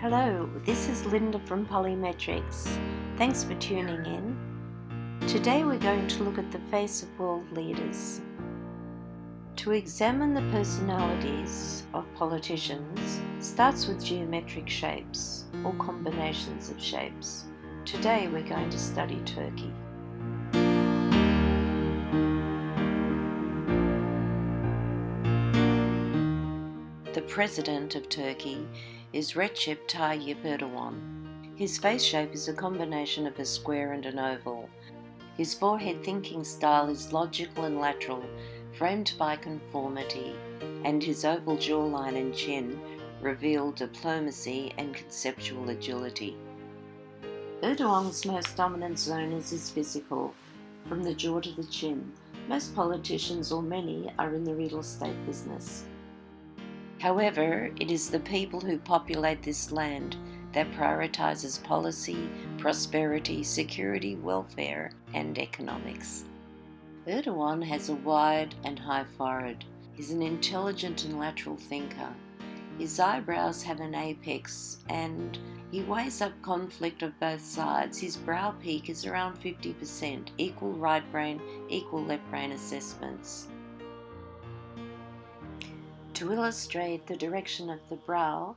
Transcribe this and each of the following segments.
Hello, this is Linda from Pollymetrics. Thanks for tuning in. Today we're going to look at the face of world leaders. To examine the personalities of politicians starts with geometric shapes or combinations of shapes. Today we're going to study Turkey. The president of Turkey is Recep Tayyip Erdoğan. His face shape is a combination of a square and an oval. His forehead thinking style is logical and lateral, framed by conformity, and his oval jawline and chin reveal diplomacy and conceptual agility. Erdoğan's most dominant zone is his physical, from the jaw to the chin. Most politicians, or many, are in the real estate business. However, it is the people who populate this land that prioritizes policy, prosperity, security, welfare, and economics. Erdoğan has a wide and high forehead. He's an intelligent and lateral thinker. His eyebrows have an apex and he weighs up conflict of both sides. His brow peak is around 50%, equal right brain, equal left brain assessments. To illustrate the direction of the brow,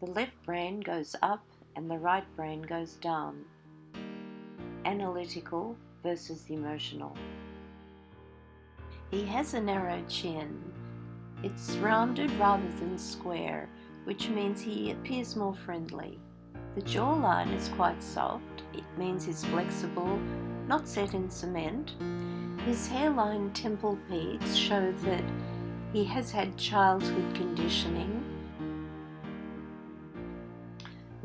the left brain goes up and the right brain goes down. Analytical versus emotional. He has a narrow chin. It's rounded rather than square, which means he appears more friendly. The jawline is quite soft. It means he's flexible, not set in cement. His hairline temple peaks show that he has had childhood conditioning.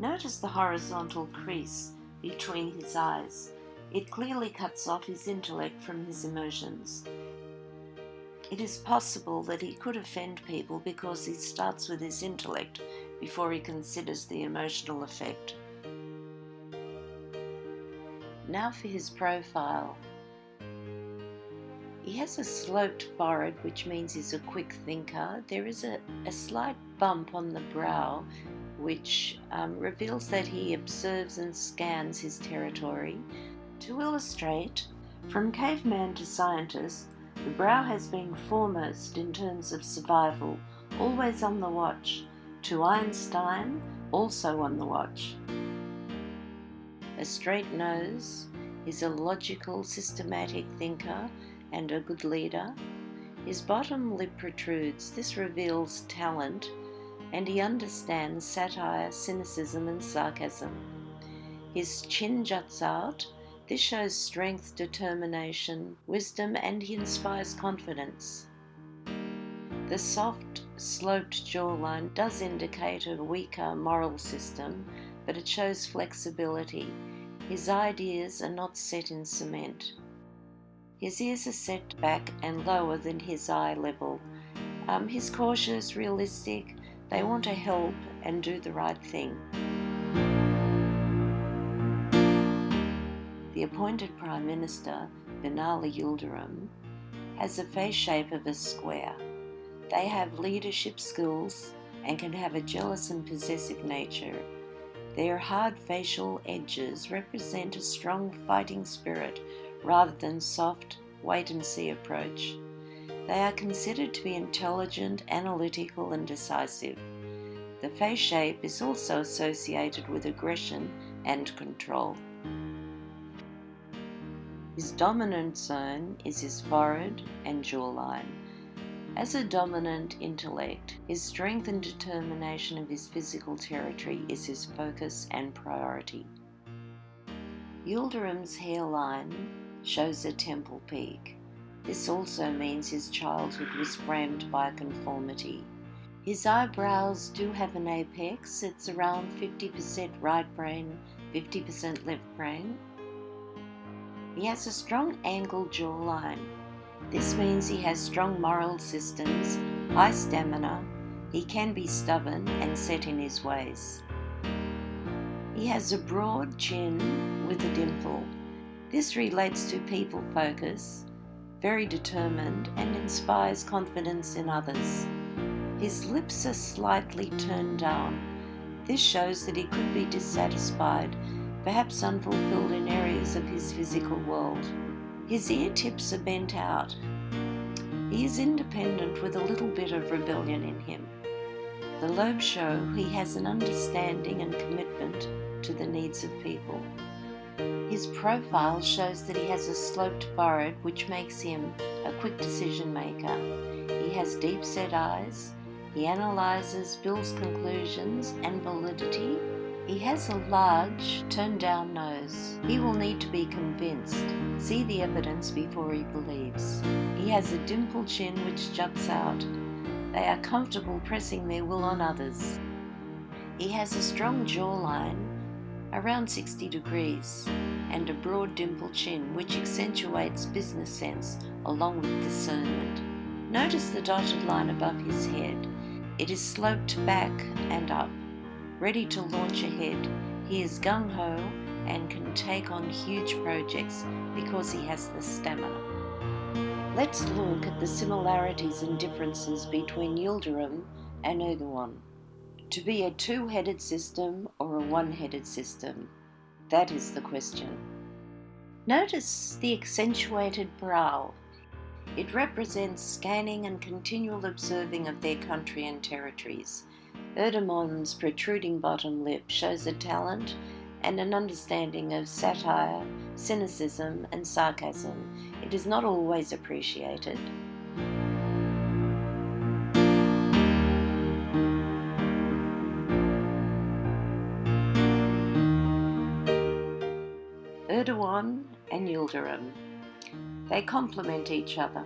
Notice the horizontal crease between his eyes. It clearly cuts off his intellect from his emotions. It is possible that he could offend people because he starts with his intellect before he considers the emotional effect. Now for his profile. He has a sloped forehead, which means he's a quick thinker. There is a slight bump on the brow, which reveals that he observes and scans his territory. To illustrate, from caveman to scientist, the brow has been foremost in terms of survival, always on the watch. To Einstein, also on the watch. A straight nose, is a logical, systematic thinker and a good leader. His bottom lip protrudes. This reveals talent, and he understands satire, cynicism, and sarcasm. His chin juts out. This shows strength, determination, wisdom, and he inspires confidence. The soft, sloped jawline does indicate a weaker moral system, but it shows flexibility. His ideas are not set in cement. His ears are set back and lower than his eye level. He's cautious, realistic. They want to help and do the right thing. The appointed Prime Minister, Binali Yıldırım, has a face shape of a square. They have leadership skills and can have a jealous and possessive nature. Their hard facial edges represent a strong fighting spirit rather than soft, wait-and-see approach. They are considered to be intelligent, analytical, and decisive. The face shape is also associated with aggression and control. His dominant zone is his forehead and jawline. As a dominant intellect, his strength and determination of his physical territory is his focus and priority. Yıldırım's hairline shows a temple peak. This also means his childhood was framed by conformity. His eyebrows do have an apex. It's around 50% right brain, 50% left brain. He has a strong angled jawline. This means he has strong moral systems, high stamina. He can be stubborn and set in his ways. He has a broad chin with a dimple. This relates to people focus, very determined, and inspires confidence in others. His lips are slightly turned down. This shows that he could be dissatisfied, perhaps unfulfilled in areas of his physical world. His ear tips are bent out. He is independent with a little bit of rebellion in him. The lobes show he has an understanding and commitment to the needs of people. His profile shows that he has a sloped forehead, which makes him a quick decision maker. He has deep-set eyes. He analyzes, builds conclusions and validity. He has a large, turned-down nose. He will need to be convinced. See the evidence before he believes. He has a dimpled chin which juts out. They are comfortable pressing their will on others. He has a strong jawline, around 60 degrees, and a broad dimpled chin which accentuates business sense along with discernment. Notice the dotted line above his head. It is sloped back and up. Ready to launch ahead, he is gung-ho and can take on huge projects because he has the stamina. Let's look at the similarities and differences between Yıldırım and Erdoğan. To be a two-headed system or a one-headed system? That is the question. Notice the accentuated brow. It represents scanning and continual observing of their country and territories. Erdoğan's protruding bottom lip shows a talent and an understanding of satire, cynicism and sarcasm. It is not always appreciated. Erdoğan and Yıldırım. They complement each other.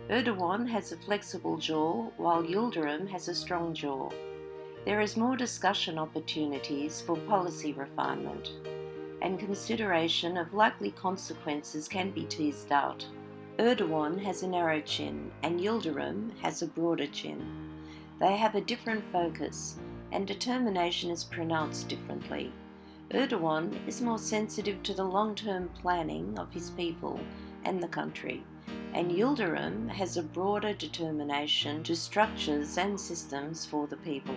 Erdoğan has a flexible jaw, while Yıldırım has a strong jaw. There is more discussion opportunities for policy refinement, and consideration of likely consequences can be teased out. Erdoğan has a narrow chin, and Yıldırım has a broader chin. They have a different focus, and determination is pronounced differently. Erdoğan is more sensitive to the long-term planning of his people and the country, and Yıldırım has a broader determination to structures and systems for the people.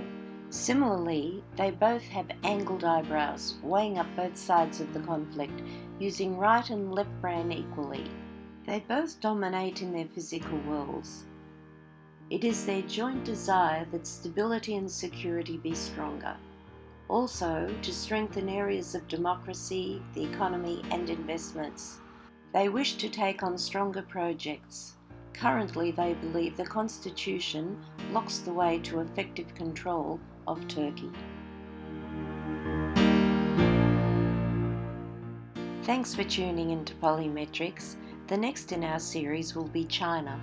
Similarly, they both have angled eyebrows, weighing up both sides of the conflict, using right and left brain equally. They both dominate in their physical worlds. It is their joint desire that stability and security be stronger. Also, to strengthen areas of democracy, the economy and investments. They wish to take on stronger projects. Currently, they believe the constitution blocks the way to effective control of Turkey. Thanks for tuning into Pollymetrics. The next in our series will be China.